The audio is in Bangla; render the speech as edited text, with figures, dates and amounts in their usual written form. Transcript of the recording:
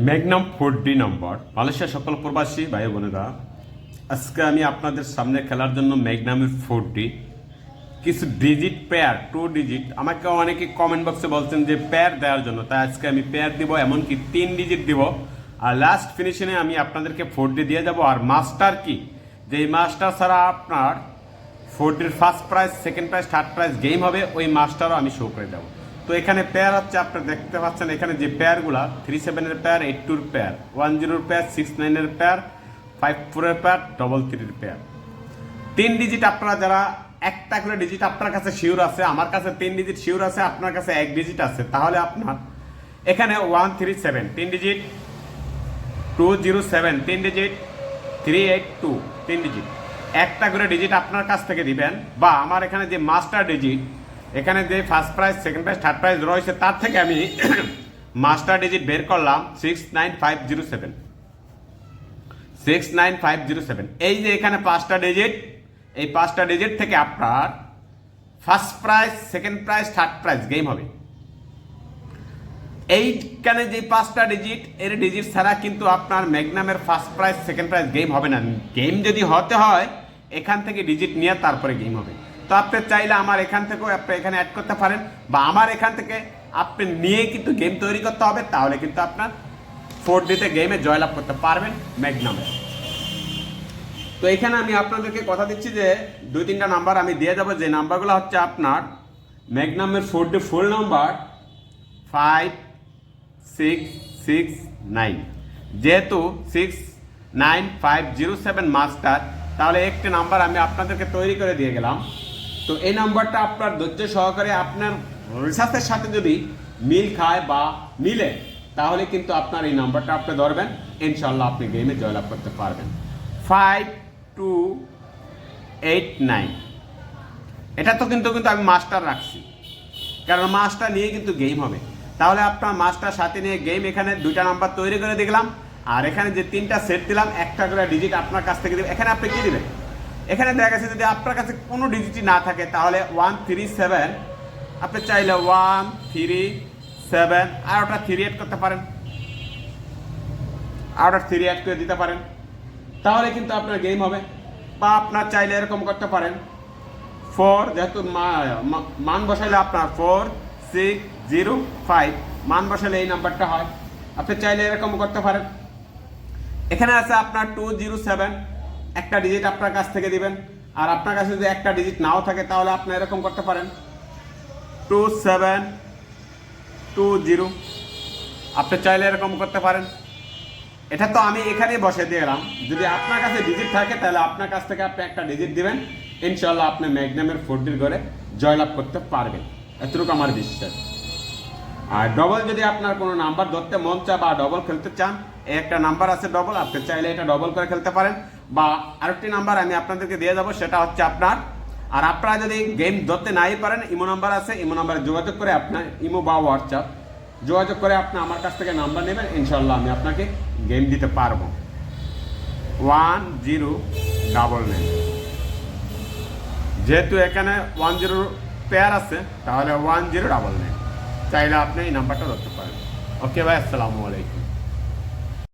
ম্যাগনাম 4D নম্বর মালয়েশিয়ার সকল প্রবাসী ভাই বোনেরা, আজকে আমি আপনাদের সামনে খেলার জন্য ম্যাগনামের 4D কিছু ডিজিট পেয়ার 2 ডিজিট আমাকে অনেকে কমেন্ট বক্সে বলছেন যে পেয়ার দেওয়ার জন্য, তাই আজকে আমি পেয়ার দিব, এমনকি 3 ডিজিট দিব। আর লাস্ট ফিনিশিংয়ে আমি আপনাদেরকে 4D দিয়ে যাব। আর মাস্টার কি, যে মাস্টার ছাড়া আপনার 4Dর first prize, second prize, third prize game হবে, ওই মাস্টারও আমি শো করে দেবো। তো এখানে পেয়ার হচ্ছে, আপনারা দেখতে পাচ্ছেন এখানে যে পেয়ারগুলা 37-এর পেয়ার, 82-র পেয়ার, 10-র পেয়ার, 69-এর পেয়ার, 54-এর পেয়ার, 33-এর পেয়ার। 3 ডিজিট আপনারা যারা একটা করে ডিজিট আপনার কাছে শিওর আছে, আমার কাছে 3 ডিজিট শিওর আছে, আপনার কাছে 1 ডিজিট আছে, তাহলে আপনার এখানে 137 3 ডিজিট, 207 3 ডিজিট, 382 3 ডিজিট একটা করে ডিজিট আপনার কাছ থেকে দিবেন। বা আমার এখানে যে মাস্টার ডিজিট, এখানে যে first prize, second prize, third prize রয়েছে, তার থেকে আমি মাস্টার ডিজিট বের করলাম 69507 69507। এই যে এখানে 5টা ডিজিট, এই 5টা ডিজিট থেকে আপনার first prize, second prize, third prize game হবে। এইখানে যে 5টা ডিজিট, এর ডিজিট ছাড়া কিন্তু আপনার ম্যাগনামের first prize, second prize game হবে না। গেম যদি হতে হয় এখান থেকে ডিজিট নিয়ে তারপরে গেম হবে। তো আপনি চাইলে আমার এখান থেকেও আপনি এখানে অ্যাড করতে পারেন, বা আমার এখান থেকে আপনি নিয়ে কিন্তু গেম তৈরি করতে হবে, তাহলে কিন্তু আপনার 4Dতে গেমে জয়লাভ করতে পারবেন ম্যাগনামে। তো এখানে আমি আপনাদেরকে কথা দিচ্ছি যে 2-3টা নাম্বার আমি দিয়ে যাবো, যে নাম্বারগুলো হচ্ছে আপনার ম্যাগনামের 4D ফুল নাম্বার 5669। যেহেতু 69507 মাস্টার, তাহলে একটি নাম্বার আমি আপনাদেরকে তৈরি করে দিয়ে গেলাম। তো এই নাম্বারটা আপনার ধৈর্য সহকারে আপনার রিসার্চের সাথে যদি মিল খায় বা মিলে, তাহলে কিন্তু আপনার এই নাম্বারটা আপনি ধরবেন, ইনশাল্লাহ আপনি গেমে জয়লাভ করতে পারবেন। 5289 এটা তো কিন্তু আমি মাস্টার রাখছি, কারণ মাস্টার নিয়ে কিন্তু গেম হবে। তাহলে আপনার মাস্টার সাথে নিয়ে গেম, এখানে 2টা নাম্বার তৈরি করে দেখলাম। আর এখানে যে 3টা সেট দিলাম, একটা করে ডিজিট আপনার কাছ থেকে দেবেন। এখানে আপনি কি দিবেন, এখানে দেখা গেছে যদি আপনার কাছে কোনো ডিজিটই না থাকে, তাহলে 137 আপনি চাইলে 137 আর ওটা 3 অ্যাড করতে পারেন, আর ওটা 3 অ্যাড করে দিতে পারেন, তাহলে কিন্তু আপনার গেম হবে। বা আপনার চাইলে এরকম করতে পারেন 4, যেহেতু মান বসাইলে আপনার 4605 মান বসাইলে এই নাম্বারটা হয়, আপনি চাইলে এরকম করতে পারেন। এখানে আছে আপনার 207 একটা ডিজিট আপনার কাছ থেকে দিবেন। আর আপনার কাছে যদি একটা ডিজিট নাও থাকে, তাহলে আপনি এরকম করতে পারেন 2720 আপনি চাইলে এরকম করতে পারেন। এটা তো আমি এখানেই বসে দিয়ে গেলাম। যদি আপনার কাছে ডিজিট থাকে, তাহলে আপনার কাছ থেকে আপনি একটা ডিজিট দিবেন, ইনশাল্লাহ আপনি ম্যাগনামের 4Dর ঘরে জয়লাভ করতে পারবেন, এতটুকু আমার বিশ্বাস। আর ডবল যদি আপনার কোনো নাম্বার ধরতে মন চায় বা ডবল খেলতে চান, একটা নাম্বার আছে ডবল, আপনি চাইলে এটা ডবল করে খেলতে পারেন। বা আরেকটি নাম্বার আমি আপনাদেরকে দিয়ে যাবো, সেটা হচ্ছে আপনার, আর আপনারা যদি গেম ধরতে নাই পারেন, ইমো নাম্বার আছে, ইমো নাম্বারে যোগাযোগ করে আপনার ইমো বা হোয়াটসঅ্যাপ যোগাযোগ করে আপনি আমার কাছ থেকে নাম্বার নেবেন, ইনশাল্লাহ আমি আপনাকে গেম দিতে পারবো। 1099 যেহেতু এখানে 10 পেয়ার আছে, তাহলে 1099 চাইলে আপনি এই নাম্বারটা ধরতে পারেন। ওকে ভাই, আসসালামু আলাইকুম।